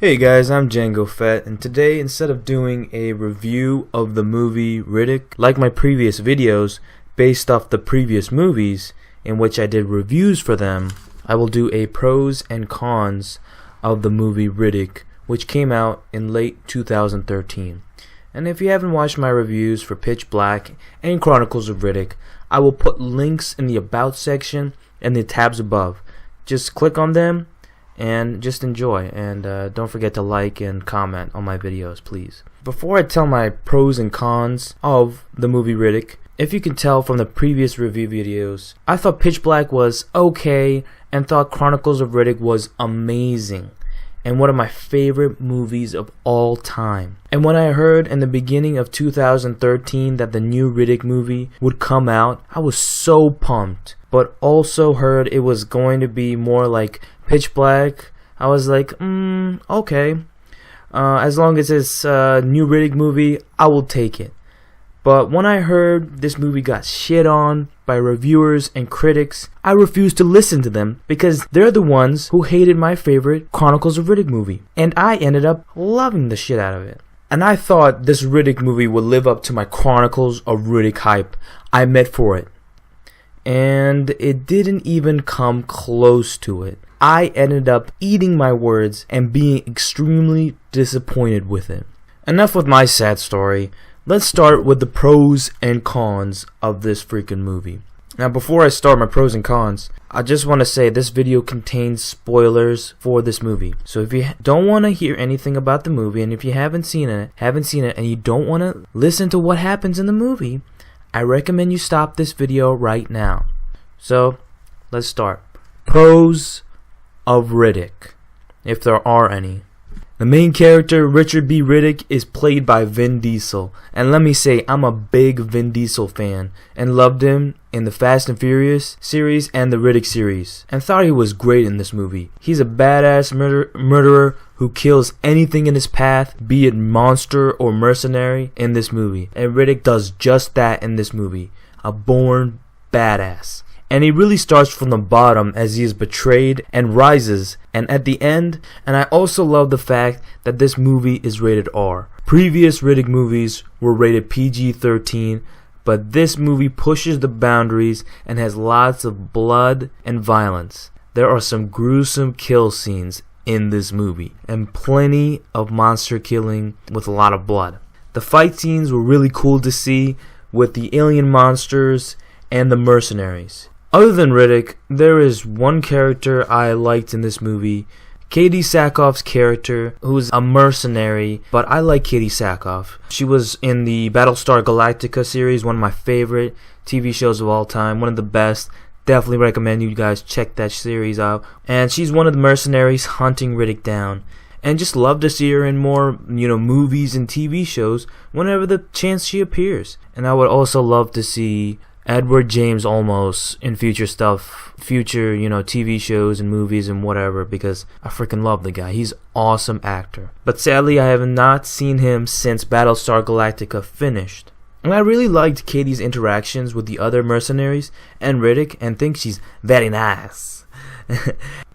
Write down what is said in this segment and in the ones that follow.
Hey guys, I'm Django Fett, and today, instead of doing a review of the movie Riddick, like my previous videos, based off the previous movies, in which I did reviews for them, I will do a pros and cons of the movie Riddick, which came out in late 2013. And if you haven't watched my reviews for Pitch Black and Chronicles of Riddick, I will put links in the About section and the tabs above. Just click on them and just enjoy, and don't forget to like and comment on my videos, please. Before I tell my pros and cons of the movie Riddick, if you can tell from the previous review videos, I thought Pitch Black was okay and thought Chronicles of Riddick was amazing and one of my favorite movies of all time. And when I heard in the beginning of 2013 that the new Riddick movie would come out, I was so pumped, but also heard it was going to be more like Pitch Black. I was like, okay. As long as it's a new Riddick movie, I will take it. But when I heard this movie got shit on by reviewers and critics, I refused to listen to them because they're the ones who hated my favorite Chronicles of Riddick movie. And I ended up loving the shit out of it. And I thought this Riddick movie would live up to my Chronicles of Riddick hype I met for it. And it didn't even come close to it. I ended up eating my words and being extremely disappointed with it. Enough with my sad story. Let's start with the pros and cons of this freaking movie. Now, before I start my pros and cons, I just want to say this video contains spoilers for this movie. So if you don't want to hear anything about the movie, and if you haven't seen it, and you don't want to listen to what happens in the movie, I recommend you stop this video right now. So, let's start. Pros of Riddick, if there are any. The main character, Richard B. Riddick, is played by Vin Diesel. And let me say, I'm a big Vin Diesel fan and loved him in the Fast and Furious series and the Riddick series, and thought he was great in this movie. He's a badass murderer who kills anything in his path, be it monster or mercenary, in this movie. And Riddick does just that in this movie. A born badass. And he really starts from the bottom as he is betrayed and rises, and at the end. And I also love the fact that this movie is rated R. Previous Riddick movies were rated PG-13, but this movie pushes the boundaries and has lots of blood and violence. There are some gruesome kill scenes in this movie, and plenty of monster killing with a lot of blood. The fight scenes were really cool to see with the alien monsters and the mercenaries. Other than Riddick, there is one character I liked in this movie, Katee Sackhoff's character, who's a mercenary, but I like Katee Sackhoff. She was in the Battlestar Galactica series, one of my favorite TV shows of all time, one of the best. Definitely recommend you guys check that series out. And she's one of the mercenaries hunting Riddick down. And just love to see her in more, movies and TV shows whenever the chance she appears. And I would also love to see Edward James Olmos in future stuff, TV shows and movies and whatever, because I freaking love the guy. He's an awesome actor. But sadly, I have not seen him since Battlestar Galactica finished. And I really liked Katee's interactions with the other mercenaries and Riddick, and think she's very nice.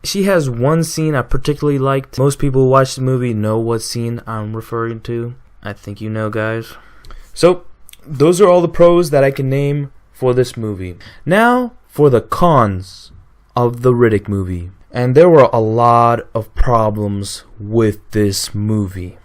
She has one scene I particularly liked. Most people who watch the movie know what scene I'm referring to. I think you know, guys. So, those are all the pros that I can name for this movie. Now for the cons of the Riddick movie. And there were a lot of problems with this movie.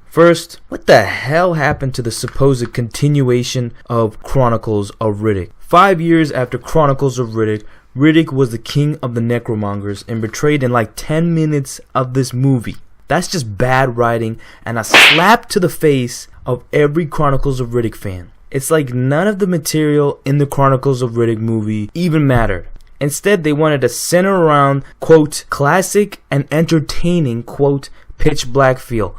First, what the hell happened to the supposed continuation of Chronicles of Riddick? 5 years after Chronicles of Riddick, Riddick was the king of the necromongers and betrayed in like 10 minutes of this movie. That's just bad writing and a slap to the face of every Chronicles of Riddick fan. It's like none of the material in the Chronicles of Riddick movie even mattered. Instead, they wanted to center around, quote, classic and entertaining, quote, Pitch Black feel.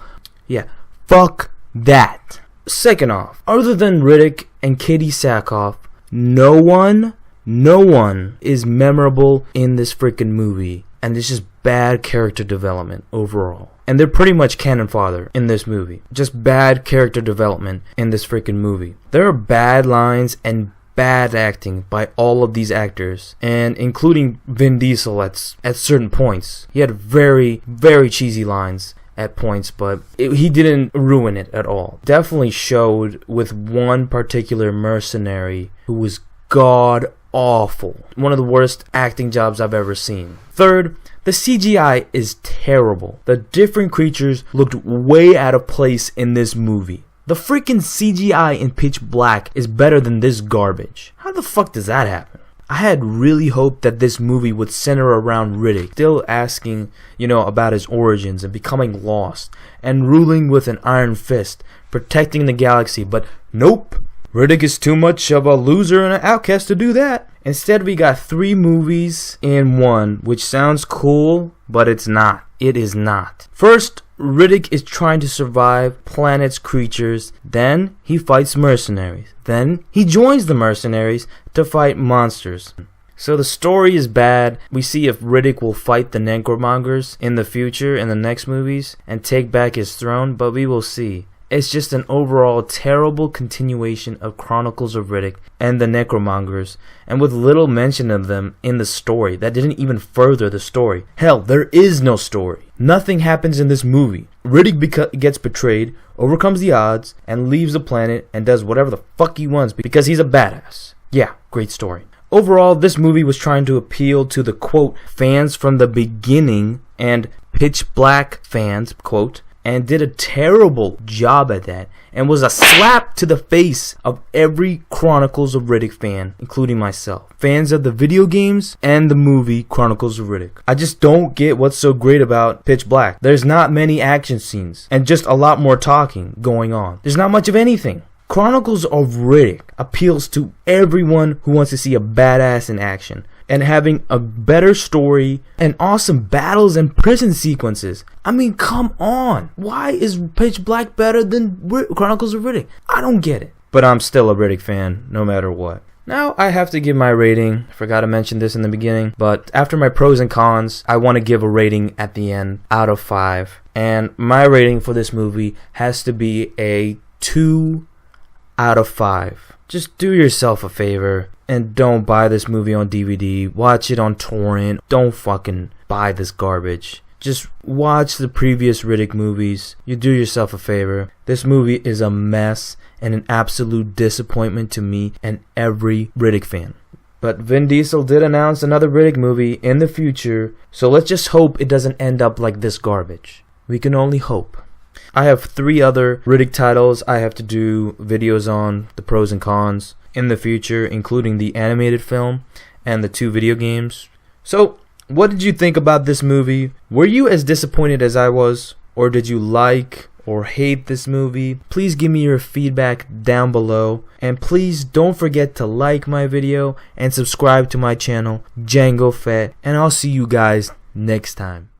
Yeah, fuck that. Second off, other than Riddick and Katee Sackhoff, no one is memorable in this freaking movie. And it's just bad character development overall. And they're pretty much cannon fodder in this movie. Just bad character development in this freaking movie. There are bad lines and bad acting by all of these actors, and including Vin Diesel at certain points. He had very, very cheesy lines at points, but he didn't ruin it at all. Definitely showed with one particular mercenary who was god awful. One of the worst acting jobs I've ever seen. Third, the CGI is terrible. The different creatures looked way out of place in this movie. The freaking CGI in Pitch Black is better than this garbage. How the fuck does that happen? I had really hoped that this movie would center around Riddick, still asking, about his origins and becoming lost, and ruling with an iron fist, protecting the galaxy, but nope. Riddick is too much of a loser and an outcast to do that. Instead, we got 3 movies in one, which sounds cool, but it's not. It is not. First, Riddick is trying to survive planet's creatures. Then, he fights mercenaries. Then, he joins the mercenaries to fight monsters. So the story is bad. We see if Riddick will fight the Necromongers in the future in the next movies and take back his throne, but we will see. It's just an overall terrible continuation of Chronicles of Riddick and the Necromongers, and with little mention of them in the story. That didn't even further the story. Hell, there is no story. Nothing happens in this movie. Riddick gets betrayed, overcomes the odds, and leaves the planet and does whatever the fuck he wants because he's a badass. Yeah, great story. Overall, this movie was trying to appeal to the, quote, fans from the beginning and Pitch Black fans, quote, and did a terrible job at that, and was a slap to the face of every Chronicles of Riddick fan, including myself. Fans of the video games and the movie Chronicles of Riddick. I just don't get what's so great about Pitch Black. There's not many action scenes, and just a lot more talking going on. There's not much of anything. Chronicles of Riddick appeals to everyone who wants to see a badass in action, and having a better story and awesome battles and prison sequences. I mean, come on. Why is Pitch Black better than Chronicles of Riddick? I don't get it. But I'm still a Riddick fan, no matter what. Now, I have to give my rating. I forgot to mention this in the beginning. But after my pros and cons, I want to give a rating at the end out of 5. And my rating for this movie has to be a 2 out of 5. Just do yourself a favor and don't buy this movie on DVD. Watch it on torrent. Don't fucking buy this garbage. Just watch the previous Riddick movies. You do yourself a favor. This movie is a mess and an absolute disappointment to me and every Riddick fan. But Vin Diesel did announce another Riddick movie in the future, so let's just hope it doesn't end up like this garbage. We can only hope. I have 3 other Riddick titles I have to do videos on, the pros and cons, in the future, including the animated film and the 2 video games. So, what did you think about this movie? Were you as disappointed as I was? Or did you like or hate this movie? Please give me your feedback down below. And please don't forget to like my video and subscribe to my channel, Django Fett. And I'll see you guys next time.